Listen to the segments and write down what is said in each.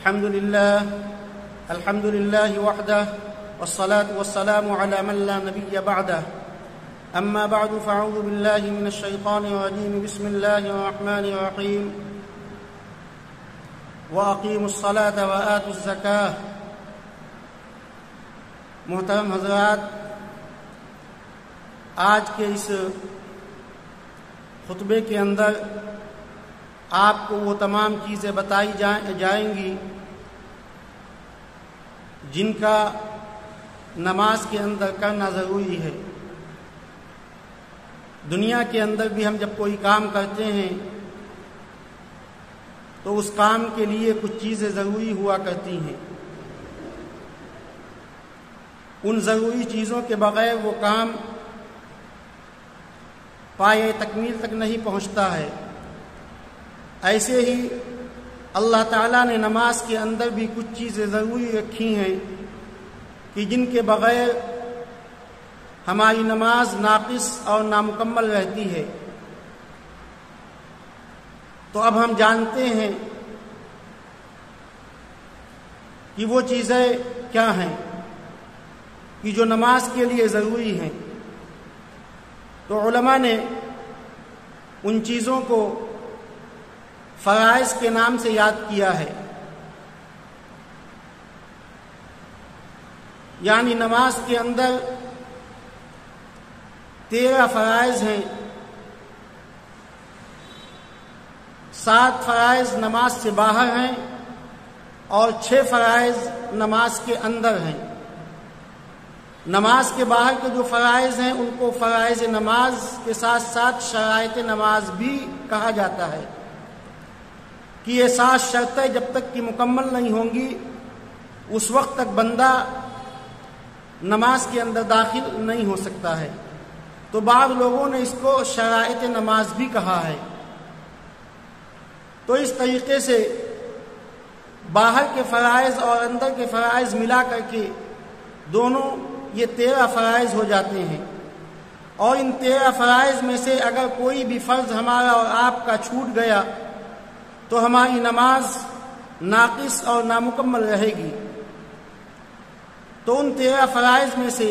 الحمد لله وحده والصلاة والسلام على من لا نبي بعده أما بعد فأعوذ بالله من الشيطان الرجيم بسم الله الرحمن الرحيم وأقيموا الصلاة وآتوا الزكاة. محترم حضرات، آج کے اس خطبے کے اندر آپ کو وہ تمام چیزیں بتائی جائیں گی جن کا نماز کے اندر کرنا ضروری ہے. دنیا کے اندر بھی ہم جب کوئی کام کرتے ہیں تو اس کام کے لیے کچھ چیزیں ضروری ہوا کرتی ہیں. ان ضروری چیزوں کے بغیر وہ کام پایۂ تکمیل تک نہیں پہنچتا ہے. ایسے ہی اللہ تعالیٰ نے نماز کے اندر بھی کچھ چیزیں ضروری رکھی ہیں کہ جن کے بغیر ہماری نماز ناقص اور نامکمل رہتی ہے. تو اب ہم جانتے ہیں کہ وہ چیزیں کیا ہیں کہ جو نماز کے لیے ضروری ہیں. تو علماء نے ان چیزوں کو فرائض کے نام سے یاد کیا ہے. یعنی نماز کے اندر 13 فرائض ہیں. 7 فرائض نماز سے باہر ہیں اور 6 فرائض نماز کے اندر ہیں. نماز کے باہر کے جو فرائض ہیں ان کو فرائض نماز کے ساتھ ساتھ شرائط نماز بھی کہا جاتا ہے کہ یہ 7 شرطیں جب تک کہ مکمل نہیں ہوں گی اس وقت تک بندہ نماز کے اندر داخل نہیں ہو سکتا ہے. تو بعض لوگوں نے اس کو شرائط نماز بھی کہا ہے. تو اس طریقے سے باہر کے فرائض اور اندر کے فرائض ملا کر کے دونوں یہ 13 فرائض ہو جاتے ہیں. اور ان 13 فرائض میں سے اگر کوئی بھی فرض ہمارا اور آپ کا چھوٹ گیا تو ہماری نماز ناقص اور نامکمل رہے گی. تو ان 13 فرائض میں سے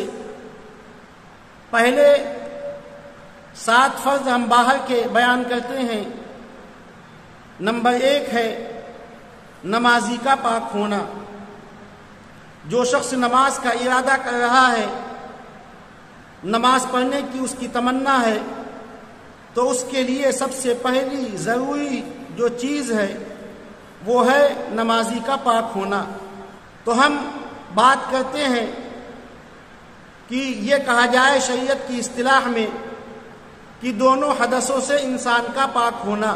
پہلے 7 فرض ہم باہر کے بیان کرتے ہیں. نمبر 1 ہے نمازی کا پاک ہونا. جو شخص نماز کا ارادہ کر رہا ہے، نماز پڑھنے کی اس کی تمنا ہے، تو اس کے لیے سب سے پہلی ضروری جو چیز ہے وہ ہے نمازی کا پاک ہونا. تو ہم بات کرتے ہیں کہ یہ کہا جائے شریعت کی اصطلاح میں کہ دونوں حدثوں سے انسان کا پاک ہونا،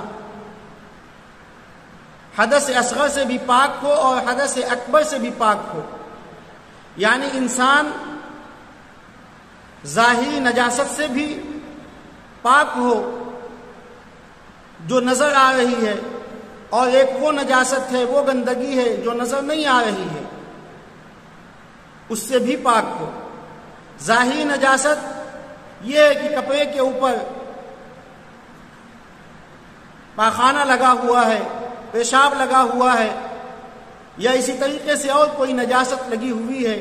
حدث اصغر سے بھی پاک ہو اور حدث اکبر سے بھی پاک ہو. یعنی انسان ظاہری نجاست سے بھی پاک ہو جو نظر آ رہی ہے، اور ایک وہ نجاست ہے، وہ گندگی ہے جو نظر نہیں آ رہی ہے، اس سے بھی پاک ہو. ظاہری نجاست یہ ہے کہ کپڑے کے اوپر پاخانہ لگا ہوا ہے، پیشاب لگا ہوا ہے، یا اسی طریقے سے اور کوئی نجاست لگی ہوئی ہے،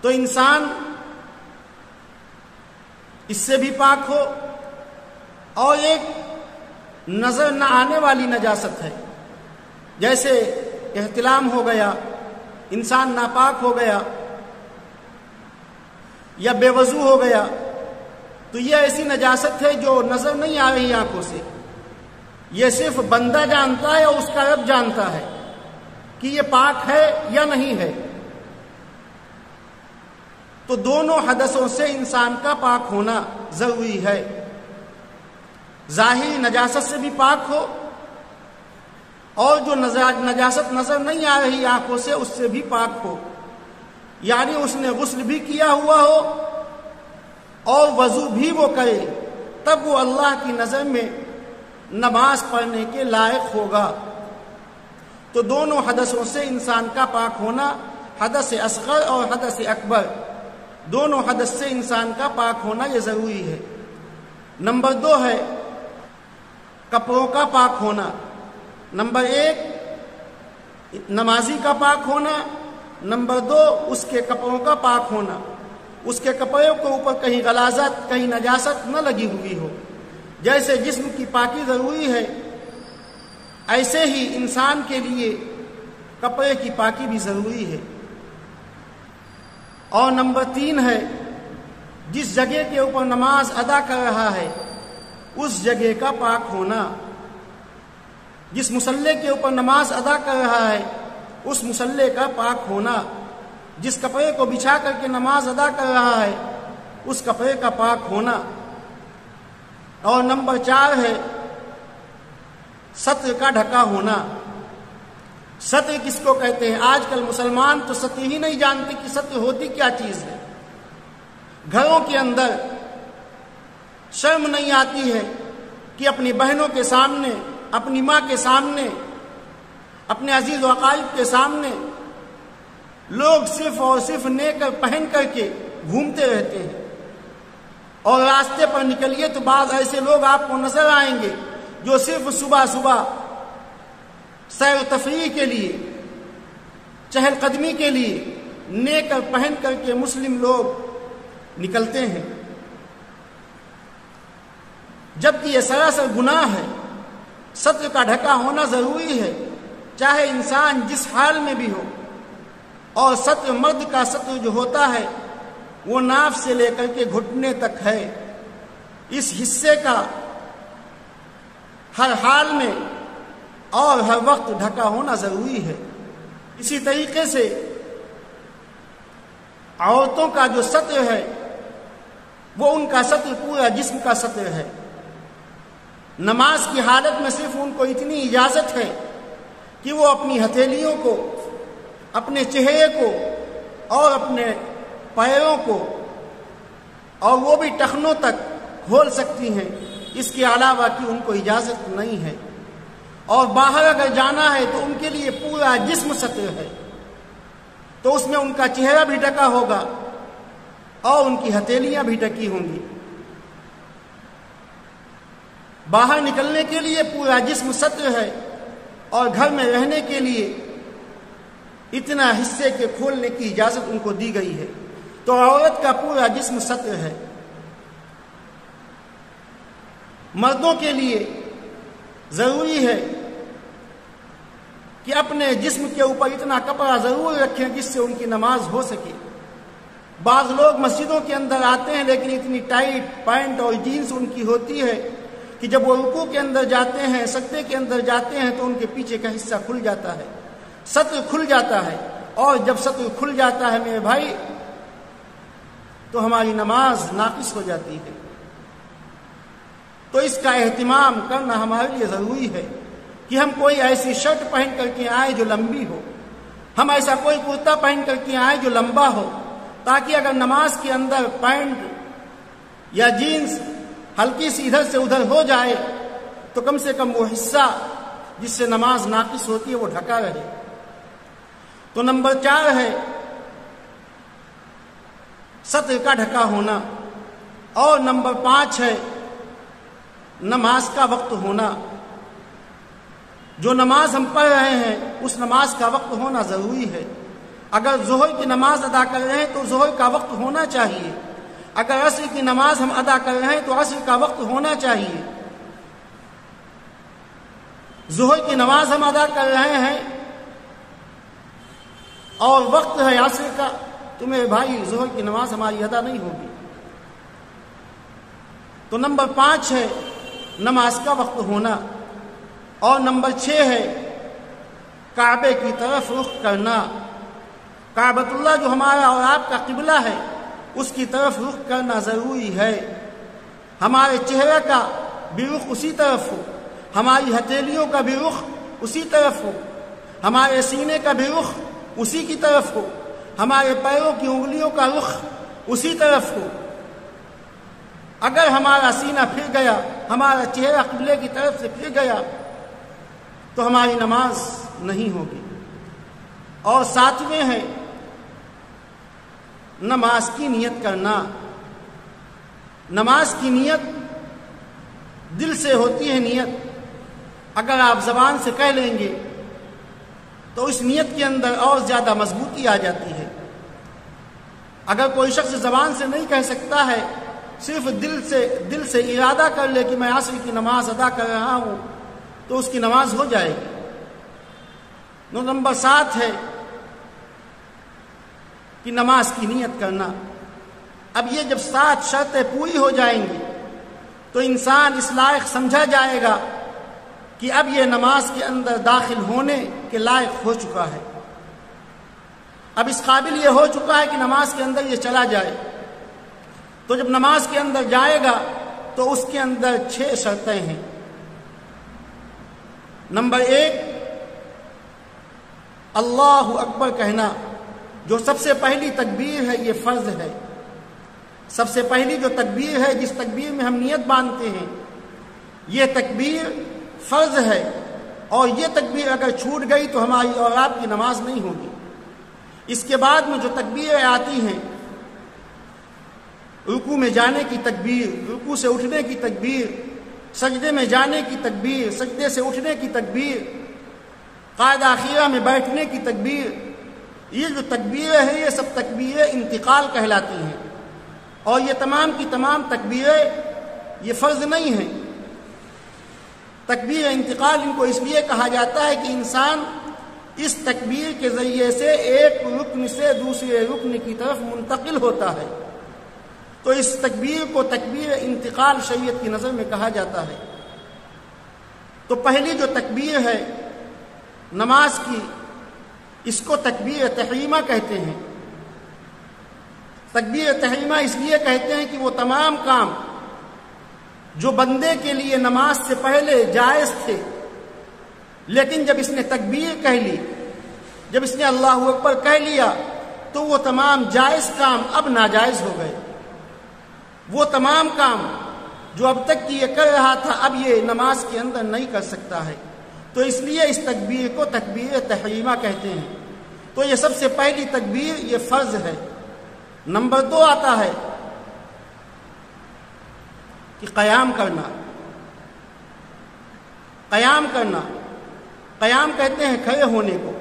تو انسان اس سے بھی پاک ہو. اور ایک نظر نہ آنے والی نجاست ہے، جیسے احتلام ہو گیا، انسان ناپاک ہو گیا یا بے وضو ہو گیا، تو یہ ایسی نجاست ہے جو نظر نہیں آ رہی آنکھوں سے. یہ صرف بندہ جانتا ہے اور اس کا رب جانتا ہے کہ یہ پاک ہے یا نہیں ہے. تو دونوں حدثوں سے انسان کا پاک ہونا ضروری ہے. ظاہری نجاست سے بھی پاک ہو اور جو نجاست نظر نہیں آ رہی آنکھوں سے اس سے بھی پاک ہو. یعنی اس نے غسل بھی کیا ہوا ہو اور وضو بھی وہ کرے، تب وہ اللہ کی نظر میں نماز پڑھنے کے لائق ہوگا. تو دونوں حدثوں سے انسان کا پاک ہونا، حدث اصغر اور حدث اکبر، دونوں حدث سے انسان کا پاک ہونا یہ ضروری ہے. نمبر 2 ہے کپڑوں کا پاک ہونا. نمبر 1 نمازی کا پاک ہونا، نمبر 2 اس کے کپڑوں کا پاک ہونا، اس کے کپڑوں کے اوپر کہیں غلاظت، کہیں نجاست نہ لگی ہوئی ہو۔ جیسے جسم کی پاکی ضروری ہے، ایسے ہی انسان کے لیے کپڑے کی پاکی بھی ضروری ہے۔ اور نمبر 3 ہے جس جگہ کے اوپر نماز ادا کر رہا ہے اس جگہ کا پاک ہونا، جس مصلی کے اوپر نماز ادا کر رہا ہے اس مصلی کا پاک ہونا، جس کپڑے کو بچھا کر کے نماز ادا کر رہا ہے اس کپڑے کا پاک ہونا۔ اور نمبر 4 ہے ستر کا ڈھکا ہونا۔ ستر کس کو کہتے ہیں؟ آج کل مسلمان تو ستر ہی نہیں جانتے کہ ستر ہوتی کیا چیز ہے۔ گھروں کے اندر شرم نہیں آتی ہے کہ اپنی بہنوں کے سامنے، اپنی ماں کے سامنے، اپنے عزیز و اقارب کے سامنے لوگ صرف اور صرف نیکر پہن کر کے گھومتے رہتے ہیں، اور راستے پر نکلیے تو بعض ایسے لوگ آپ کو نظر آئیں گے جو صرف صبح صبح سیر و تفریح کے لیے، چہل قدمی کے لیے نیکر پہن کر کے مسلم لوگ نکلتے ہیں، جبکہ یہ سراسر گناہ ہے۔ ستر کا ڈھکا ہونا ضروری ہے، چاہے انسان جس حال میں بھی ہو۔ اور ستر، مرد کا ستر جو ہوتا ہے وہ ناف سے لے کر کے گھٹنے تک ہے، اس حصے کا ہر حال میں اور ہر وقت ڈھکا ہونا ضروری ہے۔ اسی طریقے سے عورتوں کا جو ستر ہے وہ ان کا ستر پورا جسم کا ستر ہے۔ نماز کی حالت میں صرف ان کو اتنی اجازت ہے کہ وہ اپنی ہتھیلیوں کو، اپنے چہرے کو اور اپنے پیروں کو، اور وہ بھی ٹخنوں تک کھول سکتی ہیں، اس کے علاوہ کہ ان کو اجازت نہیں ہے۔ اور باہر اگر جانا ہے تو ان کے لیے پورا جسم ستر ہے، تو اس میں ان کا چہرہ بھی ڈھکا ہوگا اور ان کی ہتھیلیاں بھی ڈھکی ہوں گی۔ باہر نکلنے کے لیے پورا جسم ستر ہے، اور گھر میں رہنے کے لیے اتنا حصے کے کھولنے کی اجازت ان کو دی گئی ہے۔ تو عورت کا پورا جسم ستر ہے۔ مردوں کے لیے ضروری ہے کہ اپنے جسم کے اوپر اتنا کپڑا ضرور رکھیں جس سے ان کی نماز ہو سکے۔ بعض لوگ مسجدوں کے اندر آتے ہیں لیکن اتنی ٹائٹ پینٹ اور جینس ان کی ہوتی ہے کہ جب وہ رکوع کے اندر جاتے ہیں، سجدے کے اندر جاتے ہیں تو ان کے پیچھے کا حصہ کھل جاتا ہے، ستر کھل جاتا ہے۔ اور جب ستر کھل جاتا ہے میرے بھائی تو ہماری نماز ناقص ہو جاتی ہے۔ تو اس کا اہتمام کرنا ہمارے لیے ضروری ہے کہ ہم کوئی ایسی شرٹ پہن کر کے آئیں جو لمبی ہو، ہم ایسا کوئی کرتا پہن کر کے آئیں جو لمبا ہو، تاکہ اگر نماز کے اندر پینٹ یا جینس ہلکی سی ادھر سے ادھر ہو جائے تو کم سے کم وہ حصہ جس سے نماز ناقص ہوتی ہے وہ ڈھکا رہے۔ تو نمبر 4 ہے ستر کا ڈھکا ہونا، اور نمبر 5 ہے نماز کا وقت ہونا۔ جو نماز ہم پڑھ رہے ہیں اس نماز کا وقت ہونا ضروری ہے۔ اگر ظہر کی نماز ادا کر رہے ہیں تو ظہر کا وقت ہونا چاہیے، اگر عصر کی نماز ہم ادا کر رہے ہیں تو عصر کا وقت ہونا چاہیے۔ ظہر کی نماز ہم ادا کر رہے ہیں اور وقت ہے عصر کا، تو میرے بھائی ظہر کی نماز ہماری ادا نہیں ہوگی۔ تو نمبر 5 ہے نماز کا وقت ہونا، اور نمبر 6 ہے کعبے کی طرف رخ کرنا۔ کعبۃ اللہ جو ہمارا اور آپ کا قبلہ ہے اس کی طرف رخ کرنا ضروری ہے۔ ہمارے چہرے کا بھی رخ اسی طرف ہو، ہماری ہتھیلیوں کا بھی رخ اسی طرف ہو، ہمارے سینے کا بھی رخ اسی کی طرف ہو، ہمارے پیروں کی انگلیوں کا رخ اسی طرف ہو۔ اگر ہمارا سینہ پھر گیا، ہمارا چہرہ قبلے کی طرف سے پھر گیا تو ہماری نماز نہیں ہوگی۔ اور 7ویں ہے نماز کی نیت کرنا۔ نماز کی نیت دل سے ہوتی ہے نیت، اگر آپ زبان سے کہہ لیں گے تو اس نیت کے اندر اور زیادہ مضبوطی آ جاتی ہے. اگر کوئی شخص زبان سے نہیں کہہ سکتا ہے، صرف دل سے ارادہ کر لے کہ میں عصر کی نماز ادا کر رہا ہوں، تو اس کی نماز ہو جائے گی. نمبر 7 ہے کہ نماز کی نیت کرنا. اب یہ جب 7 شرطیں پوری ہو جائیں گی تو انسان اس لائق سمجھا جائے گا کہ اب یہ نماز کے اندر داخل ہونے کے لائق ہو چکا ہے، اب اس قابل یہ ہو چکا ہے کہ نماز کے اندر یہ چلا جائے. تو جب نماز کے اندر جائے گا تو اس کے اندر 6 شرطیں ہیں. نمبر 1، اللہ اکبر کہنا، جو سب سے پہلی تکبیر ہے یہ فرض ہے. سب سے پہلی جو تکبیر ہے، جس تکبیر میں ہم نیت باندھتے ہیں، یہ تکبیر فرض ہے، اور یہ تکبیر اگر چھوٹ گئی تو ہماری اور آپ کی نماز نہیں ہوگی. اس کے بعد میں جو تکبیریں آتی ہیں، رکوع میں جانے کی تکبیر، رکوع سے اٹھنے کی تکبیر، سجدے میں جانے کی تکبیر، سجدے سے اٹھنے کی تکبیر، قاعدہ اخیرہ میں بیٹھنے کی تکبیر، یہ جو تکبیریں ہیں یہ سب تکبیریں انتقال کہلاتی ہیں. اور یہ تمام کی تمام تکبیریں یہ فرض نہیں ہیں. تکبیر انتقال ان کو اس لیے کہا جاتا ہے کہ انسان اس تکبیر کے ذریعے سے ایک رکن سے دوسرے رکن کی طرف منتقل ہوتا ہے. تو اس تکبیر کو تکبیر انتقال شریعت کی نظر میں کہا جاتا ہے. تو پہلی جو تکبیر ہے نماز کی، اس کو تکبیر تحریمہ کہتے ہیں. تکبیر تحریمہ اس لیے کہتے ہیں کہ وہ تمام کام جو بندے کے لیے نماز سے پہلے جائز تھے، لیکن جب اس نے تکبیر کہہ لی، جب اس نے اللہ اکبر کہہ لیا، تو وہ تمام جائز کام اب ناجائز ہو گئے. وہ تمام کام جو اب تک کی یہ کر رہا تھا اب یہ نماز کے اندر نہیں کر سکتا ہے. تو اس لیے اس تکبیر کو تکبیر تحریمہ کہتے ہیں. تو یہ سب سے پہلی تکبیر یہ فرض ہے. نمبر 2 آتا ہے کہ قیام کرنا. قیام کرنا، قیام کہتے ہیں کھڑے ہونے کو.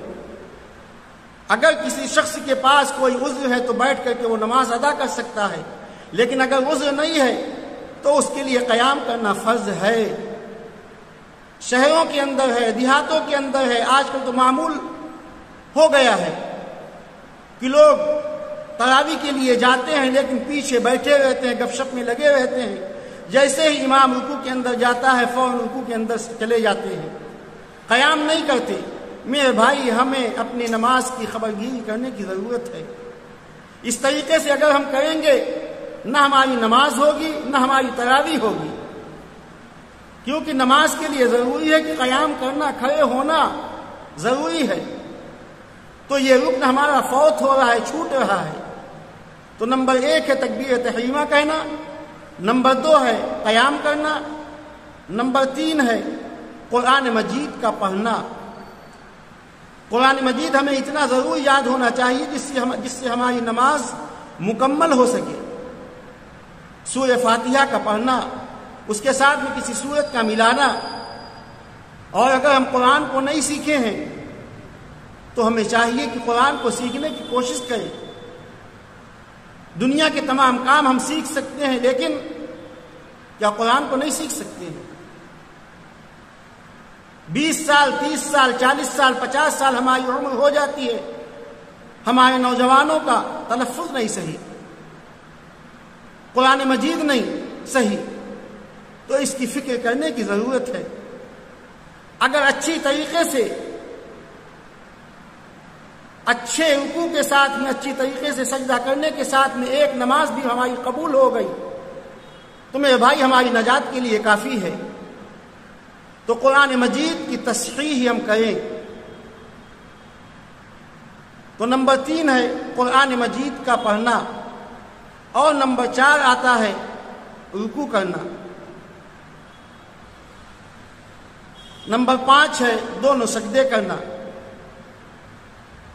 اگر کسی شخص کے پاس کوئی عذر ہے تو بیٹھ کر کے وہ نماز ادا کر سکتا ہے، لیکن اگر عذر نہیں ہے تو اس کے لیے قیام کرنا فرض ہے. شہروں کے اندر ہے، دیہاتوں کے اندر ہے، آج کل تو معمول ہو گیا ہے کہ لوگ تراویح کے لیے جاتے ہیں لیکن پیچھے بیٹھے رہتے ہیں، گپ شپ میں لگے رہتے ہیں. جیسے ہی امام رکوع کے اندر جاتا ہے فوراً رکوع کے اندر چلے جاتے ہیں، قیام نہیں کرتے. میرے بھائی، ہمیں اپنی نماز کی خبرگیری کرنے کی ضرورت ہے. اس طریقے سے اگر ہم کریں گے نہ ہماری نماز ہوگی نہ ہماری تراویح ہوگی. کیونکہ نماز کے لیے ضروری ہے کہ قیام کرنا، کھڑے ہونا ضروری ہے. تو یہ رکن ہمارا فوت ہو رہا ہے، چھوٹ رہا ہے. تو نمبر 1 ہے تکبیر تحریمہ کہنا، نمبر 2 ہے قیام کرنا، نمبر 3 ہے قرآن مجید کا پڑھنا. قرآن مجید ہمیں اتنا ضرور یاد ہونا چاہیے جس سے ہماری نماز مکمل ہو سکے. سورہ فاتحہ کا پڑھنا، اس کے ساتھ میں کسی سورت کا ملانا. اور اگر ہم قرآن کو نہیں سیکھے ہیں تو ہمیں چاہیے کہ قرآن کو سیکھنے کی کوشش کریں. دنیا کے تمام کام ہم سیکھ سکتے ہیں، لیکن کیا قرآن کو نہیں سیکھ سکتے ہیں؟ 20 سال 30 سال 40 سال 50 سال ہماری عمر ہو جاتی ہے، ہمارے نوجوانوں کا تلفظ نہیں صحیح، قرآن مجید نہیں صحیح. تو اس کی فکر کرنے کی ضرورت ہے. اگر اچھی طریقے سے، اچھے رکوع کے ساتھ میں، اچھی طریقے سے سجدہ کرنے کے ساتھ میں ایک نماز بھی ہماری قبول ہو گئی تو میرے بھائی ہماری نجات کے لیے کافی ہے. تو قرآن مجید کی تصحیح ہم کریں. تو نمبر 3 ہے قرآن مجید کا پڑھنا، اور نمبر 4 آتا ہے رکوع کرنا. نمبر 5 ہے دونوں سجدے کرنا،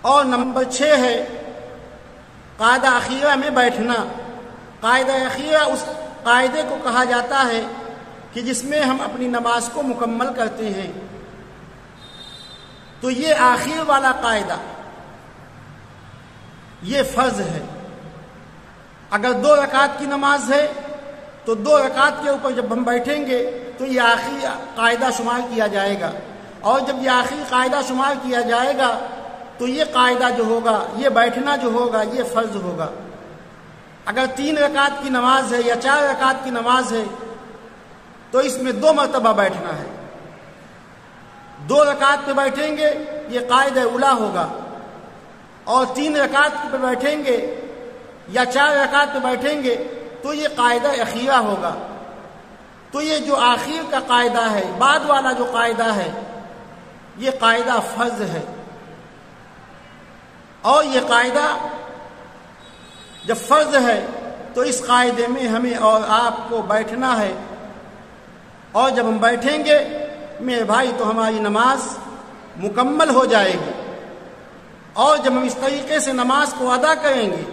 اور نمبر 6 ہے قاعدہ اخیرہ میں بیٹھنا. قاعدہ اخیرہ اس قاعدے کو کہا جاتا ہے کہ جس میں ہم اپنی نماز کو مکمل کرتے ہیں. تو یہ آخر والا قاعدہ یہ فرض ہے۔ اگر 2 رکعت کی نماز ہے تو 2 رکعت کے اوپر جب ہم بیٹھیں گے تو یہ آخری قاعدہ شمار کیا جائے گا، اور جب یہ آخری قاعدہ شمار کیا جائے گا تو یہ قاعدہ جو ہوگا، یہ بیٹھنا جو ہوگا، یہ فرض ہوگا۔ اگر 3 رکعت کی نماز ہے یا 4 رکعت کی نماز ہے تو اس میں 2 مرتبہ بیٹھنا ہے۔ 2 رکعت پہ بیٹھیں گے یہ قاعدہ اولا ہوگا، اور 3 رکعت پہ بیٹھیں گے یا 4 رکعت پہ بیٹھیں گے تو یہ قاعدہ اخیرہ ہوگا۔ تو یہ جو آخر کا قاعدہ ہے، بعد والا جو قاعدہ ہے، یہ قاعدہ فرض ہے، اور یہ قاعدہ جب فرض ہے تو اس قاعدے میں ہمیں اور آپ کو بیٹھنا ہے، اور جب ہم بیٹھیں گے میرے بھائی تو ہماری نماز مکمل ہو جائے گی۔ اور جب ہم اس طریقے سے نماز کو ادا کریں گے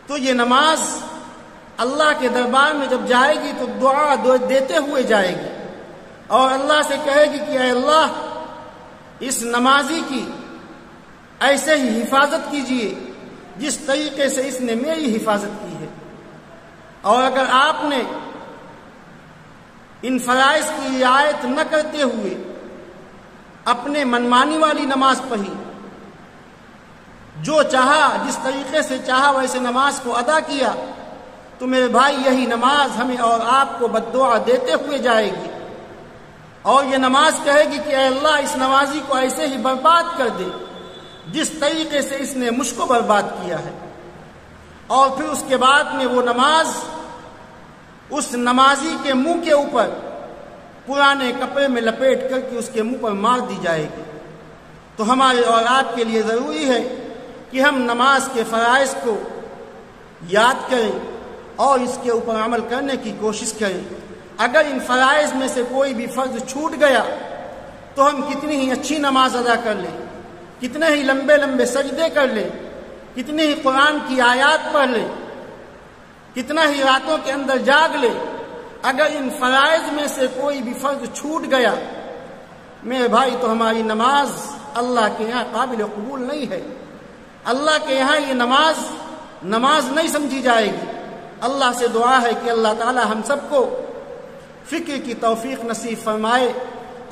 تو یہ نماز اللہ کے دربار میں جب جائے گی تو دعا دیتے ہوئے جائے گی، اور اللہ سے کہے گی کہ اے اللہ اس نمازی کی ایسے ہی حفاظت کیجیے جس طریقے سے اس نے میری حفاظت کی ہے۔ اور اگر آپ نے ان فرائض کی رعایت نہ کرتے ہوئے اپنے منمانی والی نماز پڑھی، جو چاہا جس طریقے سے چاہا ویسے نماز کو ادا کیا، تو میرے بھائی یہی نماز ہمیں اور آپ کو بددعا دیتے ہوئے جائے گی، اور یہ نماز کہے گی کہ اے اللہ اس نمازی کو ایسے ہی برباد کر دے جس طریقے سے اس نے مجھ کو برباد کیا ہے۔ اور پھر اس کے بعد میں وہ نماز اس نمازی کے منہ کے اوپر پرانے کپڑے میں لپیٹ کر کے اس کے منہ پر مار دی جائے گی۔ تو ہمارے اور آپ کے لیے ضروری ہے کہ ہم نماز کے فرائض کو یاد کریں اور اس کے اوپر عمل کرنے کی کوشش کریں۔ اگر ان فرائض میں سے کوئی بھی فرض چھوٹ گیا تو ہم کتنی ہی اچھی نماز ادا کر لیں، کتنے ہی لمبے لمبے سجدے کر لیں، کتنی ہی قرآن کی آیات پڑھ لیں، کتنا ہی راتوں کے اندر جاگ لیں، اگر ان فرائض میں سے کوئی بھی فرض چھوٹ گیا میرے بھائی تو ہماری نماز اللہ کے یہاں قابل قبول نہیں ہے۔ اللہ کے یہاں یہ نماز نہیں سمجھی جائے گی۔ اللہ سے دعا ہے کہ اللہ تعالی ہم سب کو فکر کی توفیق نصیب فرمائے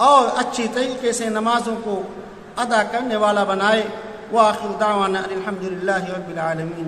اور اچھی طریقے سے نمازوں کو ادا کرنے والا بنائے۔ وآخر دعوانا الحمد للہ رب العالمین۔